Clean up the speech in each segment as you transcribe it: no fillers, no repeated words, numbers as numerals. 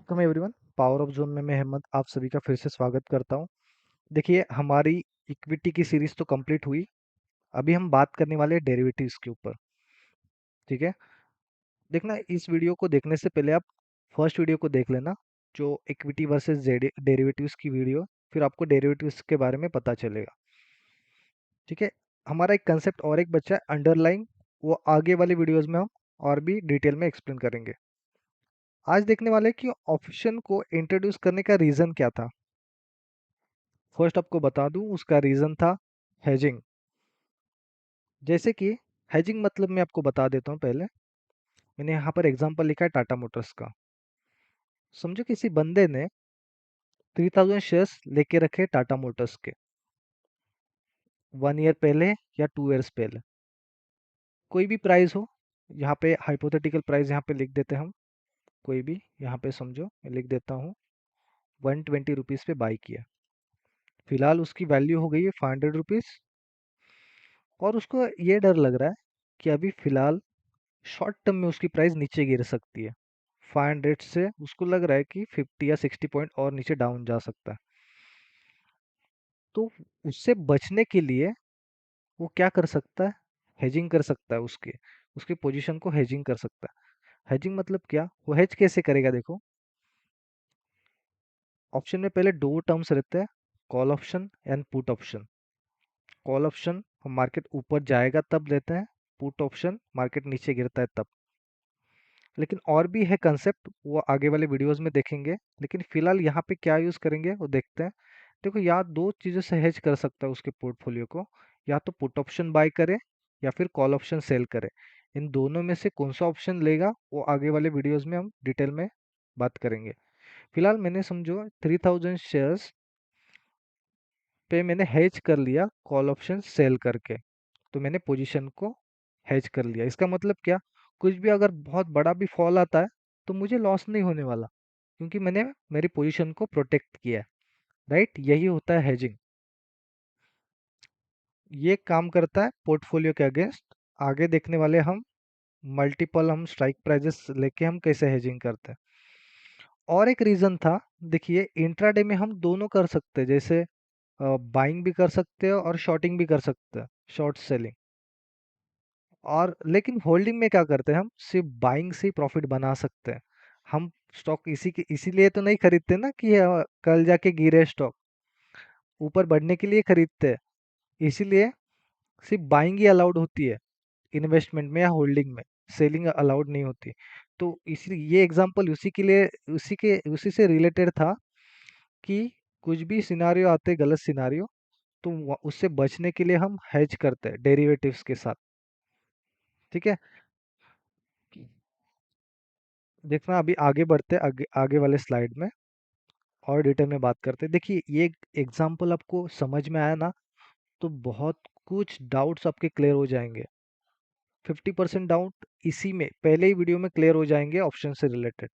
Welcome everyone. Power of zone में मैं हेमंत आप सभी का फिर से स्वागत करता हूं। देखिए, हमारी इक्विटी की सीरीज तो कंप्लीट हुई। अभी हम बात करने वाले हैं डेरिवेटिव्स के ऊपर। ठीक है, देखना, इस वीडियो को देखने से पहले आप फर्स्ट वीडियो को देख लेना, जो इक्विटी वर्सेस डेरिवेटिव्स की वीडियो। फिर आपको डेरिवेटिव्स के बारे में पता चलेगा। ठीक है, हमारा एक कंसेप्ट और एक बच्चा है अंडरलाइन, वो आगे वाले वीडियोज में हम और भी डिटेल में एक्सप्लेन करेंगे। आज देखने वाले हैं कि ऑप्शन को इंट्रोड्यूस करने का रीज़न क्या था। फर्स्ट आपको बता दूं, उसका रीज़न था हेजिंग। जैसे कि हेजिंग मतलब मैं आपको बता देता हूं। पहले मैंने यहाँ पर एग्जांपल लिखा है टाटा मोटर्स का। समझो किसी बंदे ने 3000 शेयर्स लेके रखे टाटा मोटर्स के 1 ईयर पहले या 2 ईयर्स पहले। कोई भी प्राइस हो, यहाँ पे हाइपोथेटिकल प्राइस यहाँ पे लिख देते हैं हम। कोई भी यहाँ पे समझो मैं लिख देता हूँ 120 रुपीज़ पे बाई किया। फिलहाल उसकी वैल्यू हो गई है 500 रुपीज़, और उसको ये डर लग रहा है कि अभी फिलहाल शॉर्ट टर्म में उसकी प्राइस नीचे गिर सकती है। 500 से उसको लग रहा है कि 50 या 60 पॉइंट और नीचे डाउन जा सकता है। तो उससे बचने के लिए वो क्या कर सकता है? हेजिंग कर सकता है। उसके उसके पोजीशन को हेजिंग कर सकता है। हेजिंग मतलब क्या? वो हेज कैसे करेगा? देखो, ऑप्शन में पहले दो टर्म्स रहते हैं, call option and put option. Call option हम मार्केट ऊपर जाएगा तब लेते हैं, पुट ऑप्शन मार्केट नीचे गिरता है तब। लेकिन और भी है कंसेप्ट, वो आगे वाले वीडियोस में देखेंगे। लेकिन फिलहाल यहाँ पे क्या यूज़ करेंगे वो देखते हैं। देखो, या दो चीज़ों से हेज कर सकता है उसके पोर्टफोलियो को, या तो पुट ऑप्शन बाय करे या फिर कॉल ऑप्शन सेल करे। इन दोनों में से कौन सा ऑप्शन लेगा वो आगे वाले वीडियोस में हम डिटेल में बात करेंगे। फिलहाल मैंने समझो 3000 शेयर्स पे मैंने हेज कर लिया कॉल ऑप्शन सेल करके। तो मैंने पोजीशन को हेज कर लिया। इसका मतलब क्या? कुछ भी अगर बहुत बड़ा भी फॉल आता है तो मुझे लॉस नहीं होने वाला, क्योंकि मैंने मेरी पोजीशन को प्रोटेक्ट किया है। राइट, यही होता है हेजिंग। ये काम करता है पोर्टफोलियो के अगेंस्ट। आगे देखने वाले हम मल्टीपल हम स्ट्राइक प्राइजेस लेके हम कैसे हेजिंग करते हैं। और एक रीजन था, देखिए इंट्राडे में हम दोनों कर सकते हैं, जैसे बाइंग भी कर सकते हैं और शॉर्टिंग भी कर सकते हैं, शॉर्ट सेलिंग। और लेकिन होल्डिंग में क्या करते हैं? हम सिर्फ बाइंग से प्रॉफिट बना सकते हैं। हम स्टॉक इसीलिए तो नहीं खरीदते ना कि कल जाके गिरे स्टॉक, ऊपर बढ़ने के लिए खरीदते हैं। इसीलिए सिर्फ बाइंग ही अलाउड होती है इन्वेस्टमेंट में या होल्डिंग में, सेलिंग अलाउड नहीं होती। तो इसी ये एग्जांपल उसी के लिए उसी से रिलेटेड था कि कुछ भी सिनारियो आते, गलत सिनारियो, तो उससे बचने के लिए हम हेज करते हैं डेरिवेटिव्स के साथ। ठीक है, देखना अभी आगे बढ़ते हैं, आगे वाले स्लाइड में और डिटेल में बात करते हैं। देखिए, ये एग्जांपल आपको समझ में आया ना, तो बहुत कुछ डाउट्स आपके क्लियर हो जाएंगे। 50% डाउट इसी में पहले ही वीडियो में क्लियर हो जाएंगे ऑप्शन से रिलेटेड।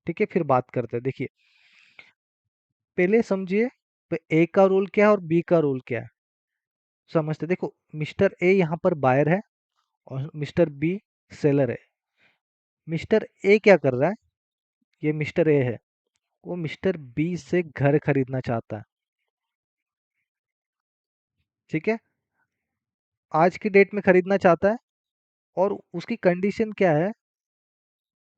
ठीक है, फिर बात करते हैं। देखिए, पहले समझिए ए का रोल क्या है और बी का रोल क्या है, समझते। देखो, मिस्टर ए यहाँ पर बायर है और मिस्टर बी सेलर है। मिस्टर ए क्या कर रहा है? ये मिस्टर ए है, वो मिस्टर बी से घर खरीदना चाहता है। ठीक है, आज की डेट में खरीदना चाहता है। और उसकी कंडीशन क्या है?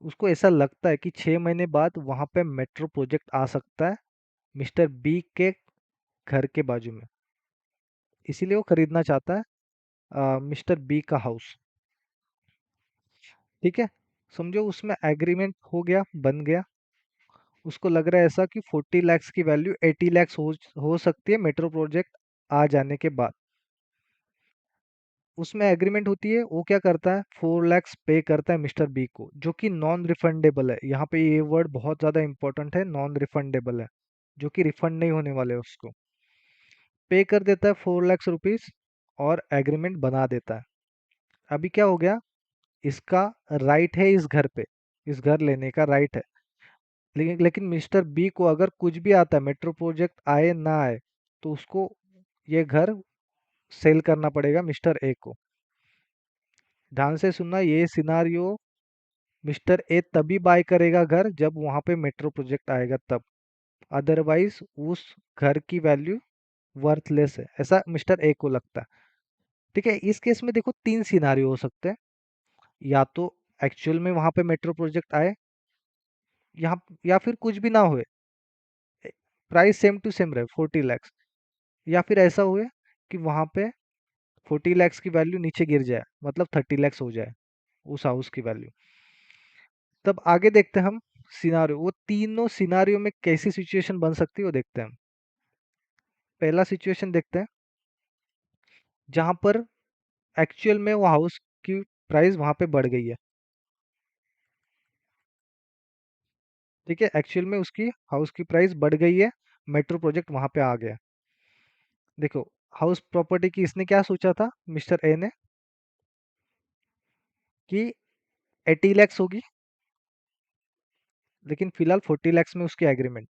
उसको ऐसा लगता है कि 6 महीने बाद वहां पे मेट्रो प्रोजेक्ट आ सकता है मिस्टर बी के घर के बाजू में। इसीलिए वो खरीदना चाहता है मिस्टर बी का हाउस। ठीक है, समझो उसमें एग्रीमेंट हो गया, बन गया। उसको लग रहा है ऐसा कि 40 लाख की वैल्यू 80 लाख हो सकती है मेट्रो प्रोजेक्ट आ जाने के बाद। उसमें एग्रीमेंट होती है। वो क्या करता है? 4 लाख पे करता है मिस्टर बी को, जो कि नॉन रिफंडेबल है। यहाँ पे ये वर्ड बहुत ज़्यादा इंपॉर्टेंट है, नॉन रिफंडेबल है, जो कि रिफंड नहीं होने वाले उसको। पे कर देता है 4 लाख रुपीज़ और एग्रीमेंट बना देता है। अभी क्या हो गया? इसका राइट है इस घर पे, इस घर लेने का राइट है। लेकिन मिस्टर बी को अगर कुछ भी आता है, मेट्रो प्रोजेक्ट आए ना आए, तो उसको ये घर सेल करना पड़ेगा मिस्टर ए को। ध्यान से सुनना, ये सिनारियो मिस्टर ए तभी बाय करेगा घर जब वहां पे मेट्रो प्रोजेक्ट आएगा तब, अदरवाइज उस घर की वैल्यू वर्थलेस है, ऐसा मिस्टर ए को लगता है। ठीक है, इस केस में देखो तीन सिनारियो हो सकते हैं। या तो एक्चुअल में वहां पे मेट्रो प्रोजेक्ट आए, यहाँ या फिर कुछ भी ना हुए, प्राइस सेम टू सेम रहे 40 lakhs, या फिर ऐसा हुए कि वहां पे 40 lakhs की वैल्यू नीचे गिर जाए, मतलब 30 lakhs हो जाए उस हाउस की वैल्यू। तब आगे देखते हैं हम सिनारियो, वो तीनों सिनारियो में कैसी सिचुएशन बन सकती है वो देखते हैं हम। पहला सिचुएशन देखते हैं जहां पर एक्चुअल में वो हाउस की प्राइस वहां पे बढ़ गई है। ठीक है, एक्चुअल में उसकी हाउस की प्राइस बढ़ गई है, मेट्रो प्रोजेक्ट वहां पे आ गया। देखो, हाउस प्रॉपर्टी की इसने क्या सोचा था मिस्टर ए ने, कि 80 lakhs होगी, लेकिन फिलहाल 40 lakhs में उसकी एग्रीमेंट,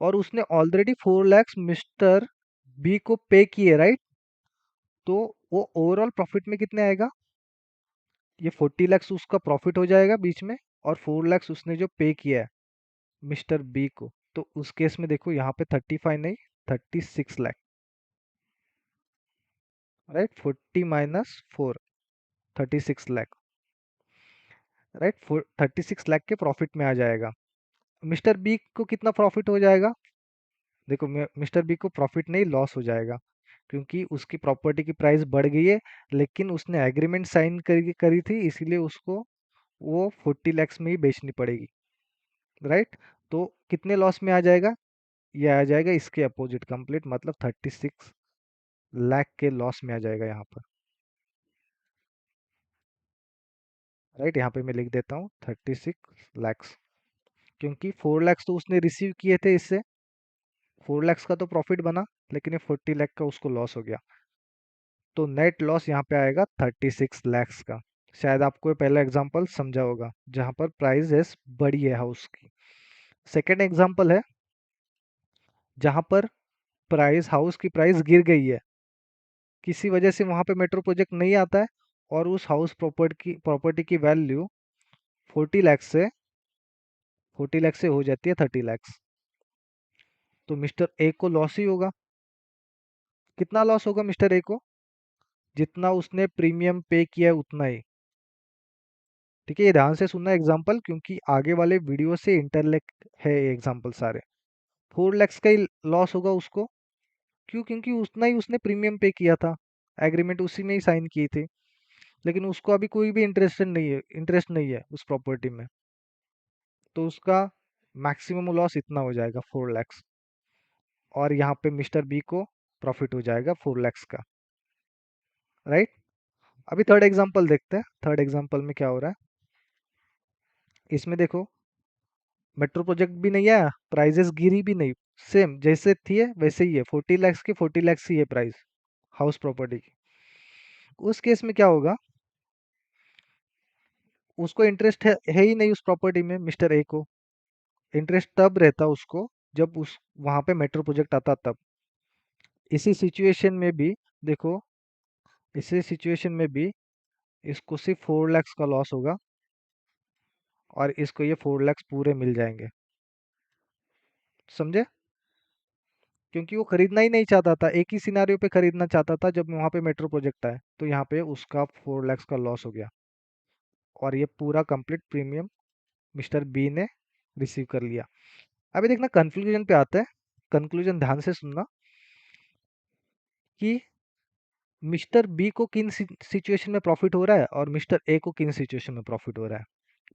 और उसने ऑलरेडी 4 lakhs मिस्टर बी को पे किए, राइट। तो वो ओवरऑल प्रॉफिट में कितने आएगा, ये 40 lakhs उसका प्रॉफिट हो जाएगा बीच में, और 4 lakhs उसने जो पे किया है मिस्टर बी को, तो उस केस में देखो यहाँ पे 35 नहीं, 36 लाख, राइट। 40 - 4, 36 लाख, राइट। 36 लाख के प्रॉफिट में आ जाएगा। मिस्टर बी को कितना प्रॉफिट हो जाएगा, देखो मिस्टर बी को प्रॉफिट नहीं, लॉस हो जाएगा, क्योंकि उसकी प्रॉपर्टी की प्राइस बढ़ गई है, लेकिन उसने एग्रीमेंट साइन करी थी, इसीलिए उसको वो 40 lakhs में ही बेचनी पड़ेगी, राइट। तो कितने लॉस में आ जाएगा, ये आ जाएगा इसके अपोजिट कंप्लीट, मतलब 36 लाख के लॉस में आ जाएगा यहाँ पर, राइट। यहाँ पे मैं लिख देता हूँ 36 lakhs, क्योंकि 4 lakhs तो उसने रिसीव किए थे इससे, 4 lakhs का तो प्रॉफिट बना, लेकिन ये 40 लाख का उसको लॉस हो गया। तो नेट लॉस यहाँ पे आएगा 36 lakhs का। शायद आपको ये पहला एग्जांपल समझा होगा, जहाँ पर प्राइस बड़ी है हाउस की। सेकेंड एग्जांपल है जहाँ पर प्राइस, हाउस की प्राइस गिर गई है, किसी वजह से वहां पे मेट्रो प्रोजेक्ट नहीं आता है, और उस हाउस प्रॉपर्टी की वैल्यू 40 लाख से हो जाती है 30 lakhs। तो मिस्टर ए को लॉस ही होगा। कितना लॉस होगा मिस्टर ए को, जितना उसने प्रीमियम पे किया है उतना ही। ठीक है, ये ध्यान से सुनना एग्जाम्पल, क्योंकि आगे वाले वीडियो से इंटरलेक्ट है ये एग्जाम्पल सारे। 4 lakhs का ही लॉस होगा उसको, क्यों, क्योंकि उतना ही उसने प्रीमियम पे किया था, एग्रीमेंट उसी में ही साइन की थी, लेकिन उसको अभी कोई भी इंटरेस्ट नहीं है उस प्रॉपर्टी में, तो उसका मैक्सिमम लॉस इतना हो जाएगा 4 lakhs, और यहाँ पे मिस्टर बी को प्रॉफिट हो जाएगा 4 lakhs का, राइट। अभी थर्ड एग्जाम्पल देखते हैं, थर्ड एग्जाम्पल में क्या हो रहा है। इसमें देखो, मेट्रो प्रोजेक्ट भी नहीं आया, प्राइजेस गिरी भी नहीं, सेम जैसे थी है वैसे ही है, 40 lakhs की 40 lakhs ही है प्राइस हाउस प्रॉपर्टी की। उस केस में क्या होगा, उसको इंटरेस्ट है ही नहीं उस प्रॉपर्टी में, मिस्टर ए को इंटरेस्ट तब रहता उसको जब उस वहां पे मेट्रो प्रोजेक्ट आता तब। इसी सिचुएशन में भी देखो, इसी सिचुएशन में भी इसको सिर्फ 4 lakhs का लॉस होगा, और इसको ये 4 lakhs पूरे मिल जाएंगे, समझे। क्योंकि वो खरीदना ही नहीं चाहता था, एक ही सिनारियो पे खरीदना चाहता था जब वहां पे मेट्रो प्रोजेक्ट आए, तो यहाँ पे उसका 4 lakhs का लॉस हो गया, और ये पूरा कंप्लीट प्रीमियम मिस्टर बी ने रिसीव कर लिया। अभी देखना कंक्लूजन पे आता है, कंक्लूजन ध्यान से सुनना, कि मिस्टर बी को किन सिचुएशन में प्रॉफिट हो रहा है, और मिस्टर ए को किन सिचुएशन में प्रॉफिट हो रहा है।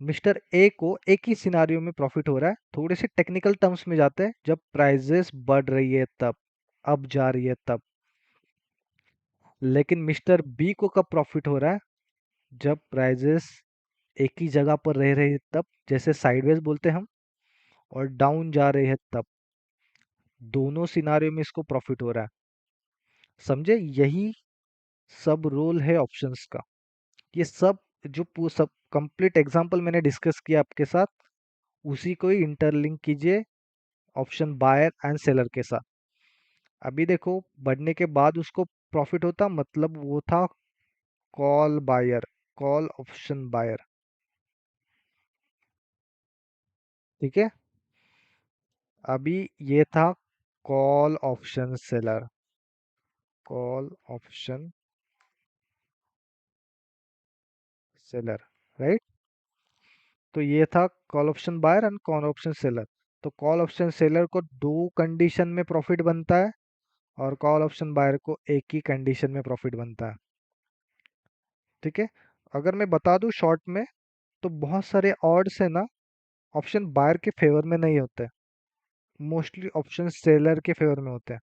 मिस्टर ए को एक ही सिनारियो में प्रॉफिट हो रहा है, थोड़े से टेक्निकल टर्म्स में जाते हैं, जब प्राइजेस बढ़ रही है तब, अब जा रही है तब। लेकिन मिस्टर बी को कब प्रॉफिट हो रहा है, जब प्राइजेस एक ही जगह पर रह रही है तब, जैसे साइडवेज बोलते हैं हम, और डाउन जा रहे हैं तब, दोनों सिनारियो में इसको प्रॉफिट हो रहा है, समझे। यही सब रोल है ऑप्शंस का। ये सब जो सब कंप्लीट एग्जांपल मैंने डिस्कस किया आपके साथ, उसी को ही इंटरलिंक कीजिए ऑप्शन बायर एंड सेलर के साथ। अभी देखो, बढ़ने के बाद उसको प्रॉफिट होता, मतलब वो था call buyer, call option buyer, ठीक है। अभी ये था call option seller, call option seller, right. तो ये था call option buyer and call option seller. तो कॉल ऑप्शन सेलर को दो कंडीशन में प्रॉफिट बनता है और कॉल ऑप्शन बायर को एक ही कंडीशन में प्रॉफिट बनता है। ठीक है। अगर मैं बता दूं शॉर्ट में, तो बहुत सारे ऑड्स है ना, ऑप्शन बायर के फेवर में नहीं होते, मोस्टली ऑप्शन सेलर के फेवर में होते हैं।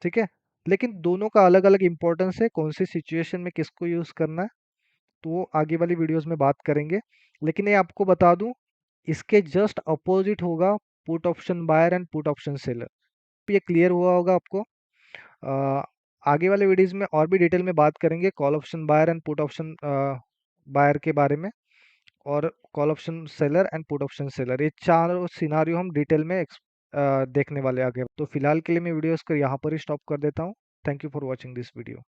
ठीक है। लेकिन दोनों का अलग अलग इंपॉर्टेंस है, कौन सी सिचुएशन में किसको यूज करना है, तो वो आगे वाली वीडियोस में बात करेंगे। लेकिन ये आपको बता दूं, इसके जस्ट अपोजिट होगा put option buyer and put option seller. ये क्लियर हुआ होगा आपको। अ, आगे वाले वीडियोस में और भी डिटेल में बात करेंगे call option buyer and put option buyer के बारे में, और call option seller and put option seller, ये चारों सिनारियो हम डिटेल में देखने वाले आगे। तो फिलहाल के लिए मैं वीडियोस को यहाँ पर ही स्टॉप कर देता हूँ। Thank you for watching this video.